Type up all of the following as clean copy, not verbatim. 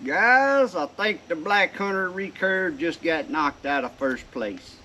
Guys, I think the Black Hunter recurve just got knocked out of first place.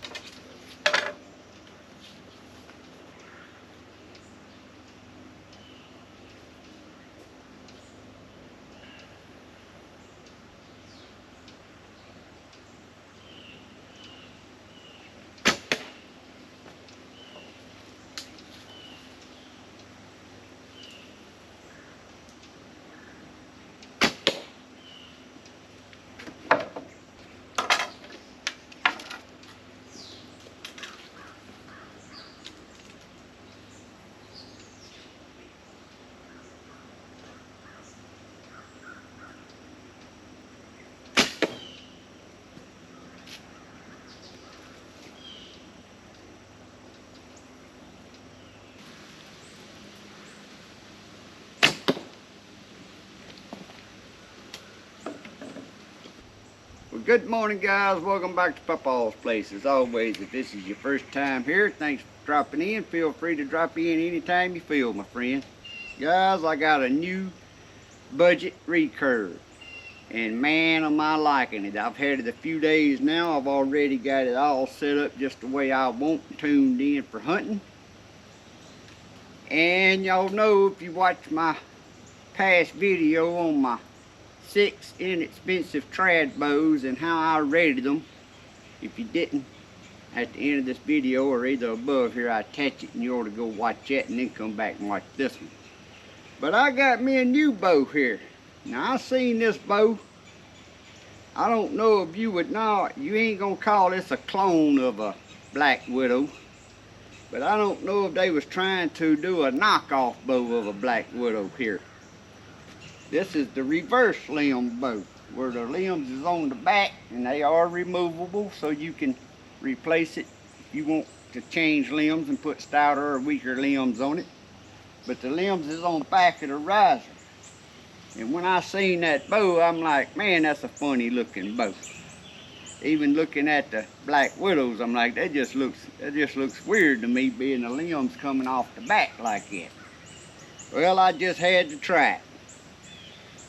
Well, good morning, guys. Welcome back to Papa's Place. As always, if this is your first time here, thanks for dropping in. Feel free to drop in anytime you feel, my friend. Guys, I got a new budget recurve, and man, am I liking it. I've had it a few days now. I've already got it all set up just the way I want, tuned in for hunting. And y'all know, if you watch my past video on my 6 inexpensive trad bows and how I rated them, if you didn't, at the end of this video or either above here, I attach it and you ought to go watch that and then come back and watch this one. But I got me a new bow here. Now, I seen this bow. I don't know if you would know, you ain't gonna call this a clone of a Black Widow, but I don't know if they was trying to do a knockoff bow of a Black Widow here. This is the reverse limb bow, where the limbs is on the back and they are removable, so you can replace it if you want to change limbs and put stouter or weaker limbs on it. But the limbs is on the back of the riser. And when I seen that bow, I'm like, man, that's a funny looking bow. Even looking at the Black Widows, I'm like, that just looks weird to me, being the limbs coming off the back like that. Well, I just had to try it.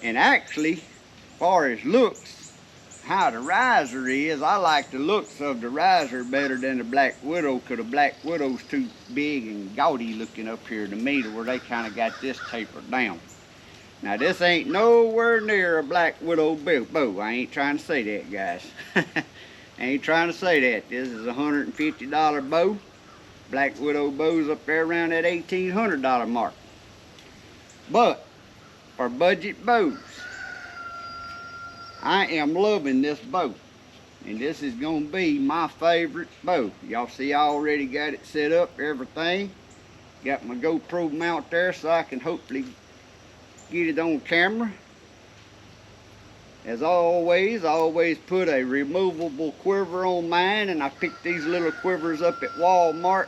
And actually, as far as looks, how the riser is, I like the looks of the riser better than the Black Widow, because the Black Widow's too big and gaudy looking up here to me, to where they kind of got this tapered down. Now, this ain't nowhere near a Black Widow bow. I ain't trying to say that, guys. I ain't trying to say that. This is a $150 bow. Black Widow bow's up there around that $1,800 mark. But for budget bows, I am loving this bow, and this is gonna be my favorite bow. Y'all see, I already got it set up, everything. Got my GoPro mount there so I can hopefully get it on camera. As always, I always put a removable quiver on mine, and I picked these little quivers up at Walmart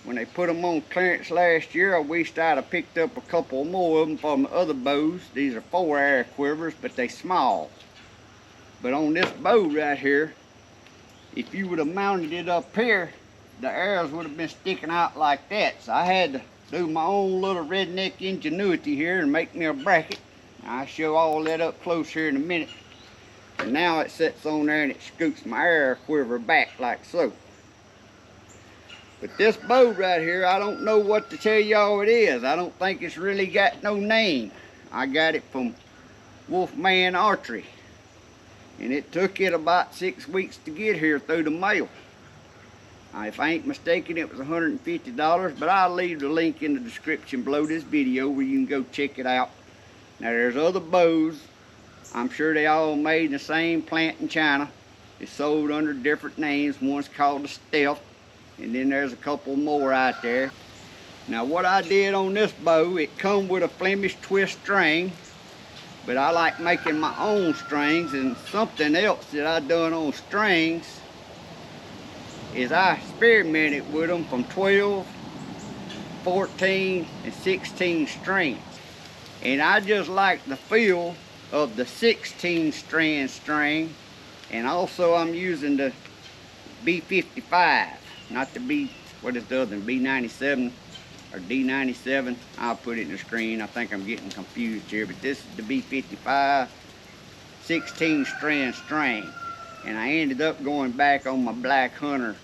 when they put them on clearance last year. I wished I'd have picked up a couple more of them from the other bows. These are 4-arrow quivers, but they small. But on this bow right here, if you would have mounted it up here, the arrows would have been sticking out like that. So I had to do my own little redneck ingenuity here and make me a bracket. I'll show all that up close here in a minute. And now it sits on there and it scoots my arrow quiver back like so. But this bow right here, I don't know what to tell y'all it is. I don't think it's really got no name. I got it from Wolfman Archery, and it took it about 6 weeks to get here through the mail. If I ain't mistaken, it was $150, but I'll leave the link in the description below this video where you can go check it out. Now, there's other bows. I'm sure they all made in the same plant in China. It's sold under different names. One's called the Stealth, and then there's a couple more out there. Now, what I did on this bow, it come with a Flemish twist string, but I like making my own strings. And something else that I done on strings is I experimented with them from 12, 14, and 16 strings. And I just like the feel of the 16 strand string. And also I'm using the B55, not the B, what is the other one, B97 or D97. I'll put it in the screen. I think I'm getting confused here, but this is the B55. 16 strand string. And I ended up going back on my Black Hunter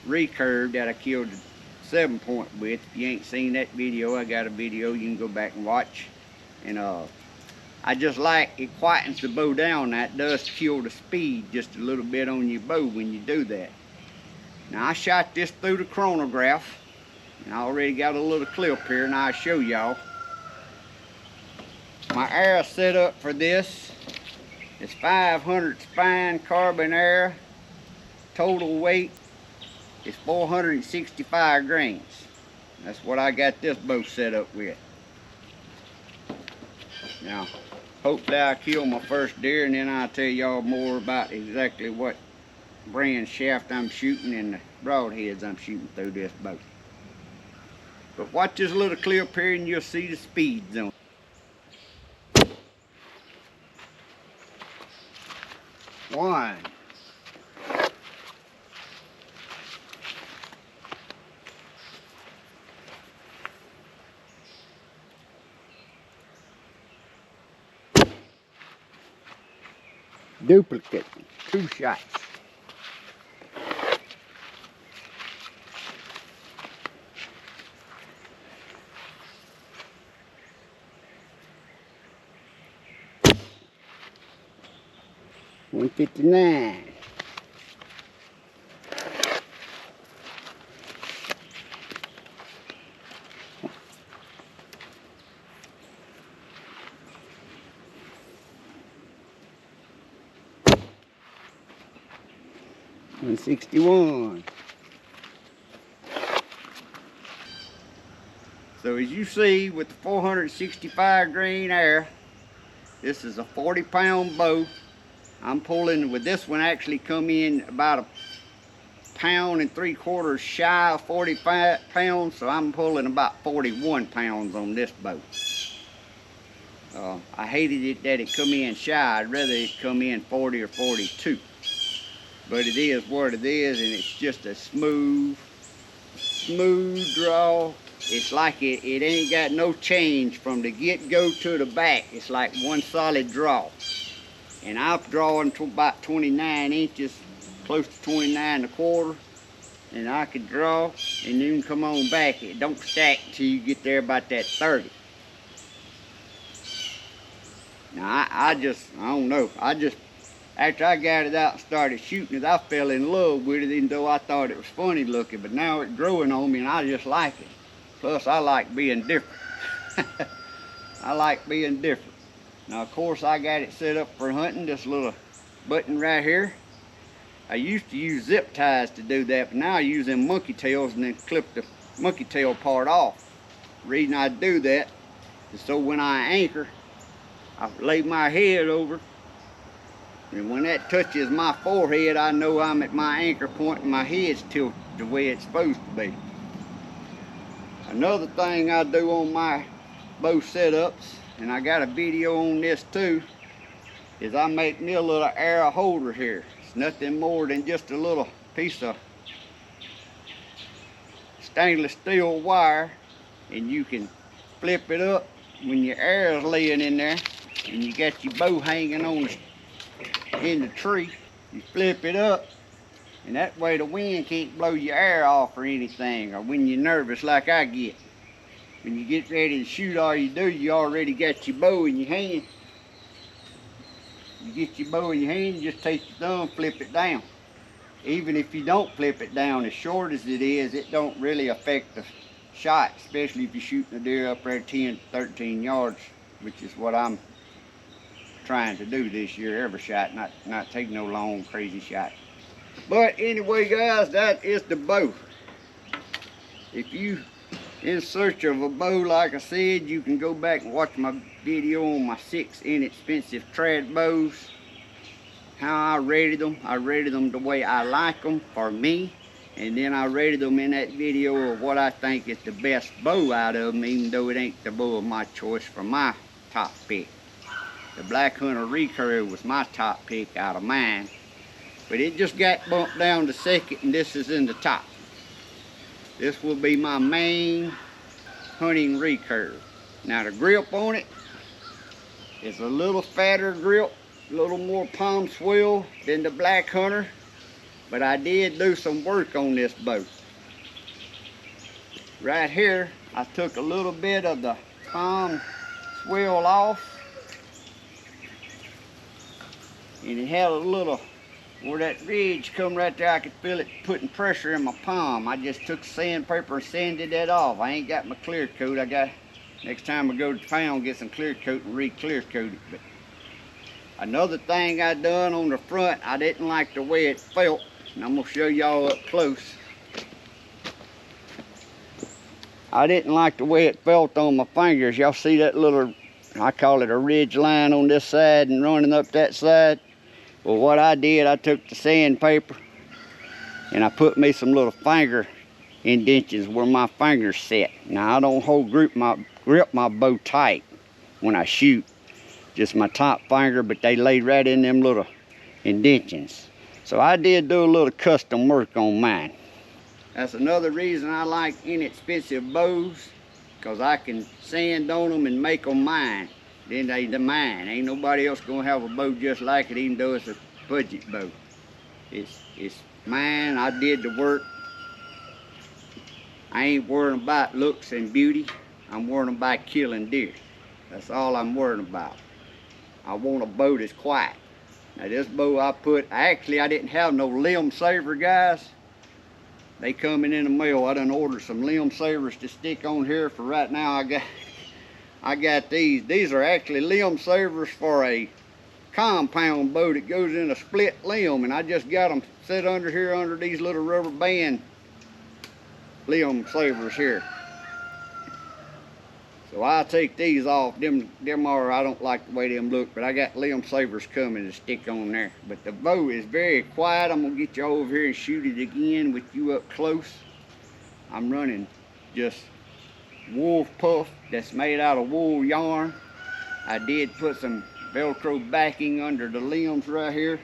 recurve that I killed a 7-point with. If you ain't seen that video, I got a video you can go back and watch. And I just like it quietens the bow down. That does kill the speed just a little bit on your bow when you do that. Now I shot this through the chronograph, and I already got a little clip here, and I'll show y'all. My arrow set up for this is 500 spine carbon arrow. Total weight is 465 grains. That's what I got this bow set up with. Now, hopefully I'll kill my first deer, and then I'll tell y'all more about exactly what brand shaft I'm shooting and the broadheads I'm shooting through this bow. But watch this little clip here and you'll see the speed zone. One. Duplicate, 2 shots. $159. $161. So as you see, with the 465 grain arrow, this is a 40-pound bow. I'm pulling with this one, actually come in about 1.75 pounds shy of 45 pounds, so I'm pulling about 41 pounds on this bow. I hated it that it come in shy. I'd rather it come in 40 or 42. But it is what it is, and it's just a smooth draw. It's like it ain't got no change from the get-go to the back. It's like one solid draw. And I'm drawing to about 29 inches, close to 29 1/4. And I could draw and then come on back. It don't stack till you get there about that 30. Now I don't know. After I got it out and started shooting it, I fell in love with it, even though I thought it was funny looking. But now it's growing on me, and I just like it. Plus, I like being different. I like being different. Now, of course, I got it set up for hunting. This little button right here. I used to use zip ties to do that, but now I use them monkey tails and then clip the monkey tail part off. The reason I do that is so when I anchor, I lay my head over, and when that touches my forehead, I know I'm at my anchor point and my head's tilted the way it's supposed to be. Another thing I do on my bow setups, and I got a video on this too, is I make me a little arrow holder here. It's nothing more than just a little piece of stainless steel wire, and you can flip it up when your arrow's laying in there and you got your bow hanging on in the tree. You flip it up, and that way the wind can't blow your arrow off or anything, or when you're nervous like I get. When you get ready to shoot, all you do, you already got your bow in your hand. You get your bow in your hand, you just take your thumb, flip it down. Even if you don't flip it down, as short as it is, it don't really affect the shot, especially if you're shooting a deer up there 10 to 13 yards, which is what I'm trying to do this year, every shot, not take no long crazy shot. But anyway, guys, that is the bow. If you in search of a bow, like I said, you can go back and watch my video on my 6 inexpensive trad bows, how I rated them. I rated them the way I like them for me, and then I rated them in that video of what I think is the best bow out of them, even though it ain't the bow of my choice for my top pick. The Black Hunter recurve was my top pick out of mine, but it just got bumped down to second, and this is in the top. This will be my main hunting recurve. Now the grip on it is a little fatter grip a little more palm swell than the Black Hunter, but I did do some work on this bow. Right here, I took a little bit of the palm swell off, and it had a little, where that ridge come right there, I could feel it putting pressure in my palm. I just took sandpaper and sanded that off. I ain't got my clear coat. I got, next time I go to town, get some clear coat and re-clear coat it. But another thing I done on the front, I didn't like the way it felt, and I'm gonna show y'all up close. I didn't like the way it felt on my fingers. Y'all see that little, I call it a ridge line on this side and running up that side? Well, what I did, I took the sandpaper and I put me some little finger indentions where my fingers set. Now, I don't grip my bow tight when I shoot, just my top finger, but they lay right in them little indentions. So I did do a little custom work on mine. That's another reason I like inexpensive bows, because I can sand on them and make them mine. Then they mine. Ain't nobody else gonna have a bow just like it, even though it's a budget bow. It's mine. I did the work. I ain't worrying about looks and beauty. I'm worrying about killing deer. That's all I'm worrying about. I want a bow that's quiet. Now this bow I didn't have no limb saver, guys. They coming in the mail. I done ordered some limb savers to stick on here. For right now, I got these. These are actually limb savers for a compound bow that goes in a split limb, and I just got them set under here under these little rubber band limb savers here. So I'll take these off. Them are, I don't like the way them look, but I got limb savers coming to stick on there. But the bow is very quiet. I'm gonna get you over here and shoot it again with you up close. I'm running just wool puff that's made out of wool yarn. I did put some Velcro backing under the limbs right here.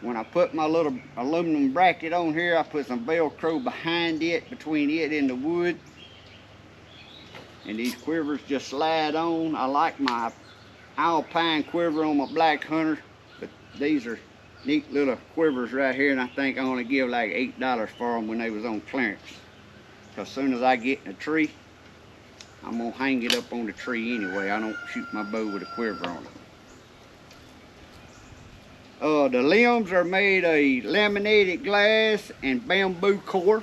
When I put my little aluminum bracket on here, I put some Velcro behind it, between it and the wood. And these quivers just slide on. I like my Alpine quiver on my Black Hunter, but these are neat little quivers right here, and I think I only give like $8 for them when they was on clearance. Because as soon as I get in a tree, I'm gonna hang it up on the tree anyway. I don't shoot my bow with a quiver on it. The limbs are made of laminated glass and bamboo core.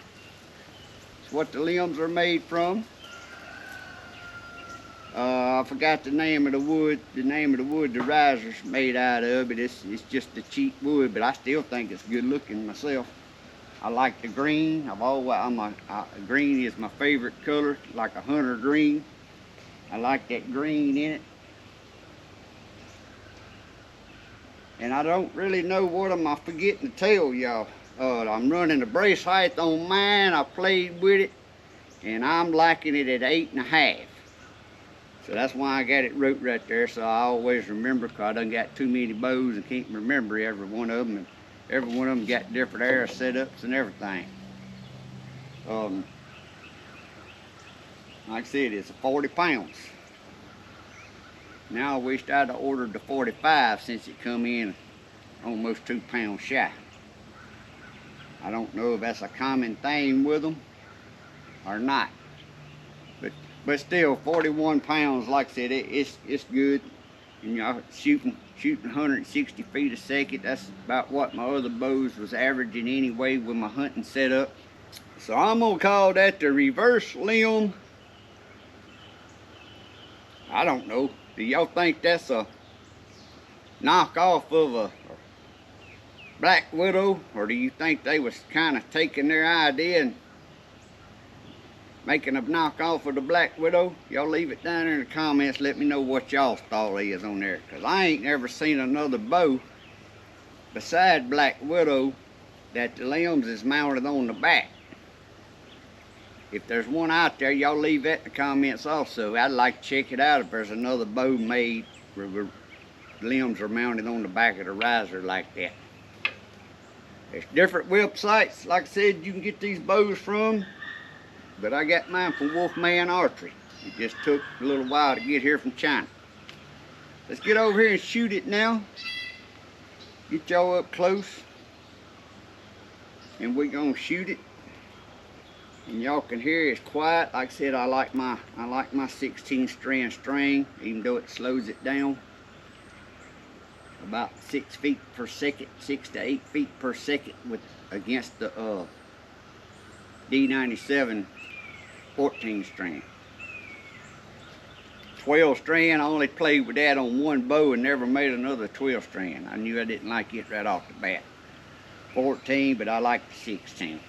That's what the limbs are made from. I forgot the name of the wood. The name of the wood the riser's made out of, but it's just the cheap wood. But I still think it's good looking myself. I like the green. Green is my favorite color, like a hunter green. I like that green in it. And I don't really know what am I forgetting to tell y'all. I'm running the brace height on mine. I played with it, and I'm liking it at 8.5. So that's why I got it wrote right there, so I always remember, because I done got too many bows and can't remember every one of them. And every one of them got different air setups and everything. Like I said, it's 40 pounds. Now I wished I'd have ordered the 45 since it come in almost 2 pounds shy. I don't know if that's a common thing with them or not. But still, 41 pounds, like I said, it's good. And y'all shooting 160 feet a second. That's about what my other bows was averaging anyway with my hunting setup. So I'm gonna call that the reverse limb. I don't know. Do y'all think that's a knockoff of a Black Widow, or do you think they was kind of taking their idea and making a knockoff of the Black Widow? Y'all leave it down there in the comments. Let me know what y'all's thought is on there, because I ain't never seen another bow beside Black Widow that the limbs is mounted on the back. If there's one out there, y'all leave that in the comments also. I'd like to check it out if there's another bow made where the limbs are mounted on the back of the riser like that. There's different websites, like I said, you can get these bows from. But I got mine from Wolfman Archery. It just took a little while to get here from China. let's get over here and shoot it now. Get y'all up close. And we're gonna shoot it. And y'all can hear it's quiet. Like I said, I like my 16 strand string, even though it slows it down. About 6 feet per second, 6 to 8 feet per second against the D97 14 strand. 12 strand, I only played with that on one bow and never made another 12 strand. I knew I didn't like it right off the bat. 14, but I like the 16.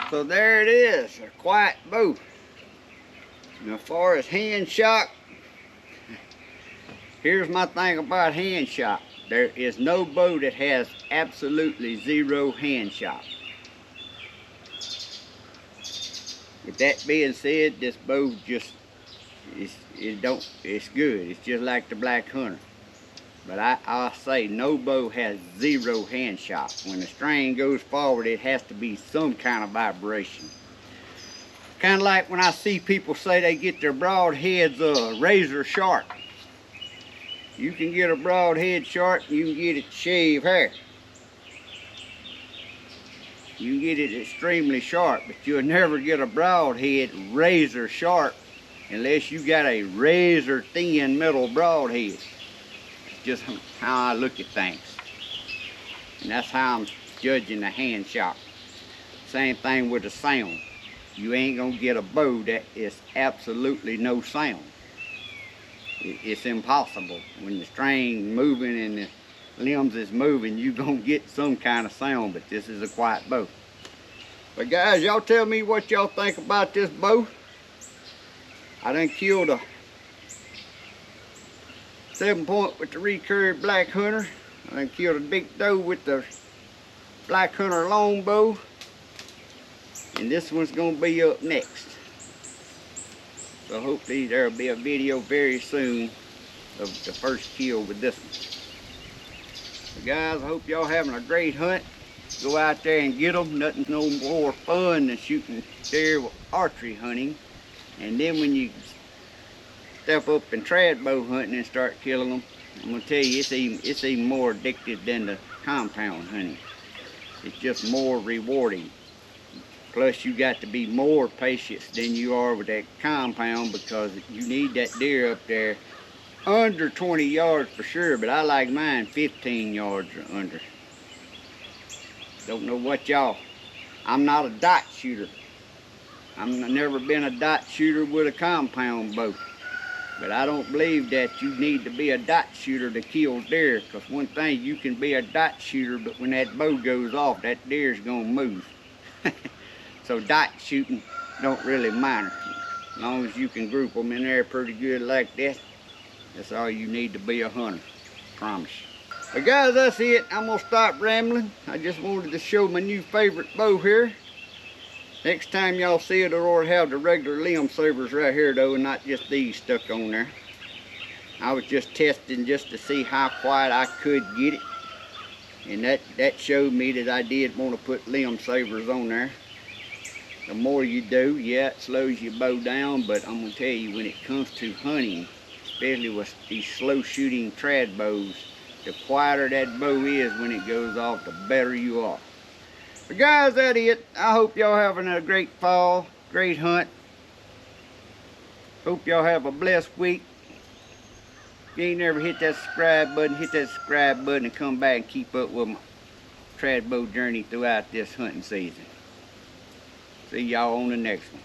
So there it is, a quiet bow. And as far as hand shot, here's my thing about hand shot. There is no bow that has absolutely zero hand shot. With that being said, this bow just it's good. It's just like the Black Hunter. But I say no bow has zero hand shot. When the string goes forward, it has to be some kind of vibration. Kind of like when I see people say they get their broadheads razor sharp. You can get a broadhead sharp, you can get it to shave hair. You can get it extremely sharp, but you'll never get a broadhead razor sharp unless you got a razor thin metal broadhead. Just how I look at things, and that's how I'm judging the hand shot. Same thing with the sound. You ain't gonna get a bow that is absolutely no sound. It's impossible. When the string moving and the limbs is moving, you gonna get some kind of sound, but this is a quiet bow. But guys, y'all tell me what y'all think about this bow. I done killed a 7-point with the recurve Black Hunter. I done killed a big doe with the Black Hunter Longbow. And this one's gonna be up next. So hopefully there'll be a video very soon of the first kill with this one. So guys, I hope y'all having a great hunt. Go out there and get them. Nothing's no more fun than shooting deer with archery hunting. And then when you step up and trad bow hunting and start killing them, I'm gonna tell you, it's even more addictive than the compound hunting. It's just more rewarding. Plus you got to be more patient than you are with that compound, because you need that deer up there under 20 yards for sure, but I like mine 15 yards or under. Don't know what y'all, I'm not a dot shooter. I've never been a dot shooter with a compound bow. But I don't believe that you need to be a dot shooter to kill deer, because one thing, you can be a dot shooter, but when that bow goes off, that deer's gonna move. So dot shooting don't really matter. As long as you can group them in there pretty good like that, that's all you need to be a hunter, promise. But guys, that's it. I'm gonna stop rambling. I just wanted to show my new favorite bow here. Next time y'all see it, it'll have the regular limb savers right here though, and not just these stuck on there. I was just testing just to see how quiet I could get it. And that showed me that I did want to put limb savers on there. The more you do, yeah, it slows your bow down, but I'm gonna tell you, when it comes to hunting, especially with these slow shooting trad bows, the quieter that bow is when it goes off, the better you are. But guys, that's it. I hope y'all having a great fall, great hunt. Hope y'all have a blessed week. If you ain't never hit that subscribe button, hit that subscribe button and come back and keep up with my trad bow journey throughout this hunting season. See y'all on the next one.